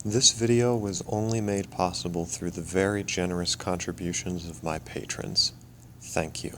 This video was only made possible through the very generous contributions of my patrons. Thank you.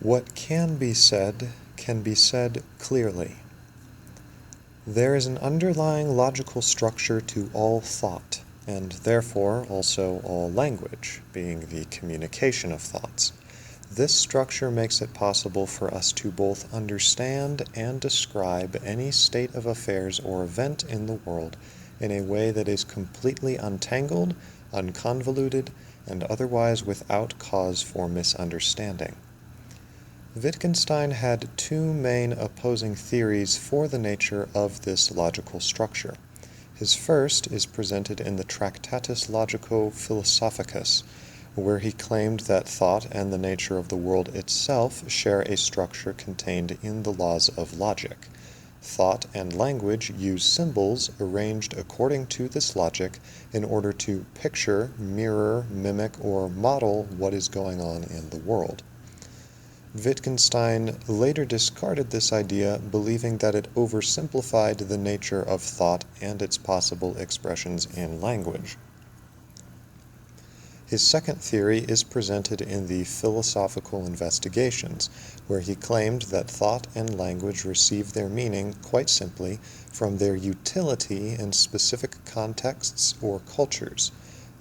What can be said clearly. There is an underlying logical structure to all thought, and therefore also all language, being the communication of thoughts. This structure makes it possible for us to both understand and describe any state of affairs or event in the world in a way that is completely untangled, unconvoluted, and otherwise without cause for misunderstanding. Wittgenstein had two main opposing theories for the nature of this logical structure. His first is presented in the Tractatus Logico-Philosophicus, where he claimed that thought and the nature of the world itself share a structure contained in the laws of logic. Thought and language use symbols arranged according to this logic in order to picture, mirror, mimic, or model what is going on in the world. Wittgenstein later discarded this idea, believing that it oversimplified the nature of thought and its possible expressions in language. His second theory is presented in the Philosophical Investigations, where he claimed that thought and language receive their meaning quite simply from their utility in specific contexts or cultures.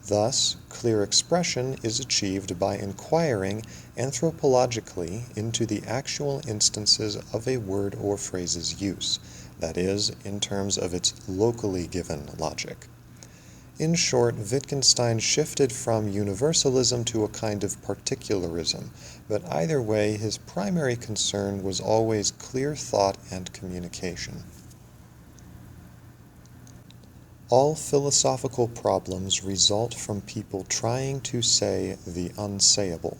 Thus, clear expression is achieved by inquiring anthropologically into the actual instances of a word or phrase's use, that is, in terms of its locally given logic. In short, Wittgenstein shifted from universalism to a kind of particularism, but either way, his primary concern was always clear thought and communication. All philosophical problems result from people trying to say the unsayable.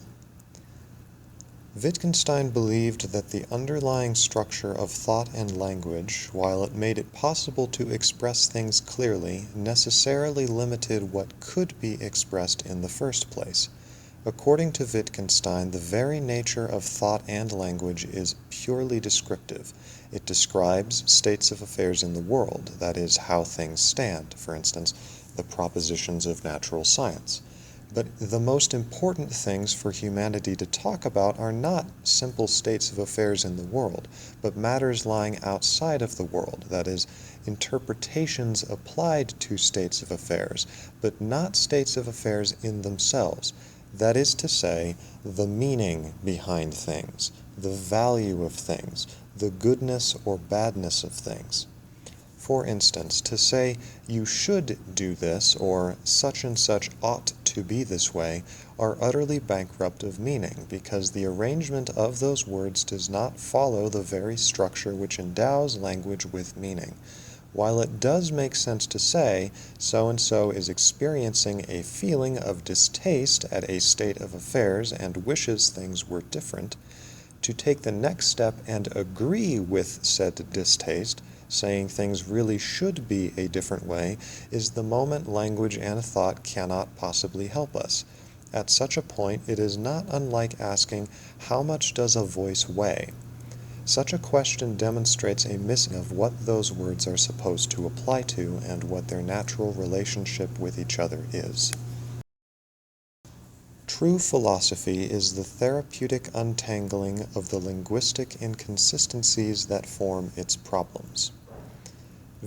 Wittgenstein believed that the underlying structure of thought and language, while it made it possible to express things clearly, necessarily limited what could be expressed in the first place. According to Wittgenstein, the very nature of thought and language is purely descriptive. It describes states of affairs in the world, that is, how things stand, for instance, the propositions of natural science. But the most important things for humanity to talk about are not simple states of affairs in the world, but matters lying outside of the world, that is, interpretations applied to states of affairs, but not states of affairs in themselves. That is to say, the meaning behind things, the value of things, the goodness or badness of things. For instance, to say, you should do this, or such and such ought to be this way, are utterly bankrupt of meaning, because the arrangement of those words does not follow the very structure which endows language with meaning. While it does make sense to say, so-and-so is experiencing a feeling of distaste at a state of affairs and wishes things were different, to take the next step and agree with said distaste, saying things really should be a different way, is the moment language and thought cannot possibly help us. At such a point, it is not unlike asking, how much does a voice weigh? Such a question demonstrates a missing of what those words are supposed to apply to and what their natural relationship with each other is. True philosophy is the therapeutic untangling of the linguistic inconsistencies that form its problems.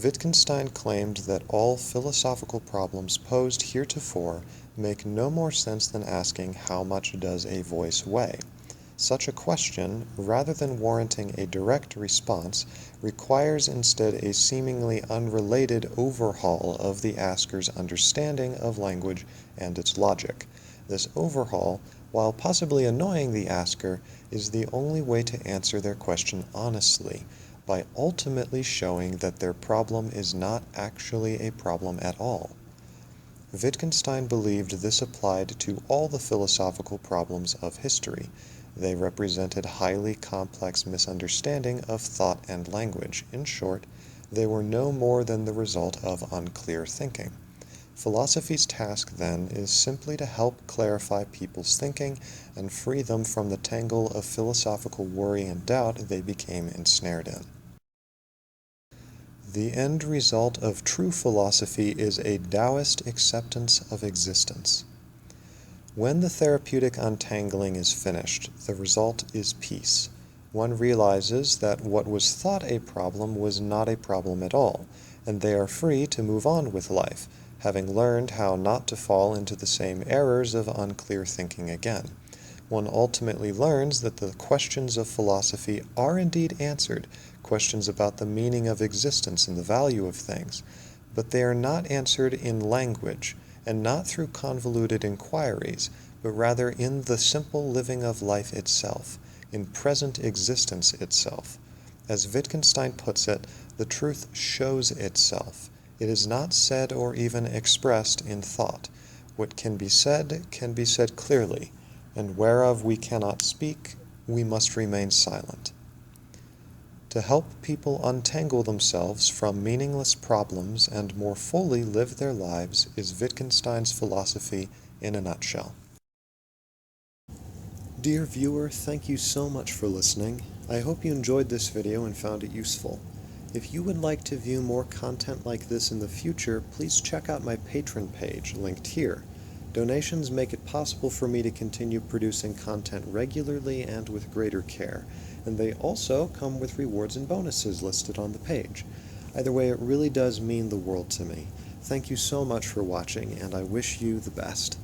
Wittgenstein claimed that all philosophical problems posed heretofore make no more sense than asking how much does a voice weigh. Such a question, rather than warranting a direct response, requires instead a seemingly unrelated overhaul of the asker's understanding of language and its logic. This overhaul, while possibly annoying the asker, is the only way to answer their question honestly, by ultimately showing that their problem is not actually a problem at all. Wittgenstein believed this applied to all the philosophical problems of history, They represented highly complex misunderstanding of thought and language. In short, they were no more than the result of unclear thinking. Philosophy's task, then, is simply to help clarify people's thinking and free them from the tangle of philosophical worry and doubt they became ensnared in. The end result of true philosophy is a Taoist acceptance of existence. When the therapeutic untangling is finished, the result is peace. One realizes that what was thought a problem was not a problem at all, and they are free to move on with life, having learned how not to fall into the same errors of unclear thinking again. One ultimately learns that the questions of philosophy are indeed answered, questions about the meaning of existence and the value of things, but they are not answered in language, and not through convoluted inquiries, but rather in the simple living of life itself, in present existence itself. As Wittgenstein puts it, the truth shows itself. It is not said or even expressed in thought. What can be said clearly, and whereof we cannot speak, we must remain silent. To help people untangle themselves from meaningless problems and more fully live their lives is Wittgenstein's philosophy in a nutshell. Dear viewer, thank you so much for listening. I hope you enjoyed this video and found it useful. If you would like to view more content like this in the future, please check out my Patreon page, linked here. Donations make it possible for me to continue producing content regularly and with greater care, and they also come with rewards and bonuses listed on the page. Either way, it really does mean the world to me. Thank you so much for watching, and I wish you the best.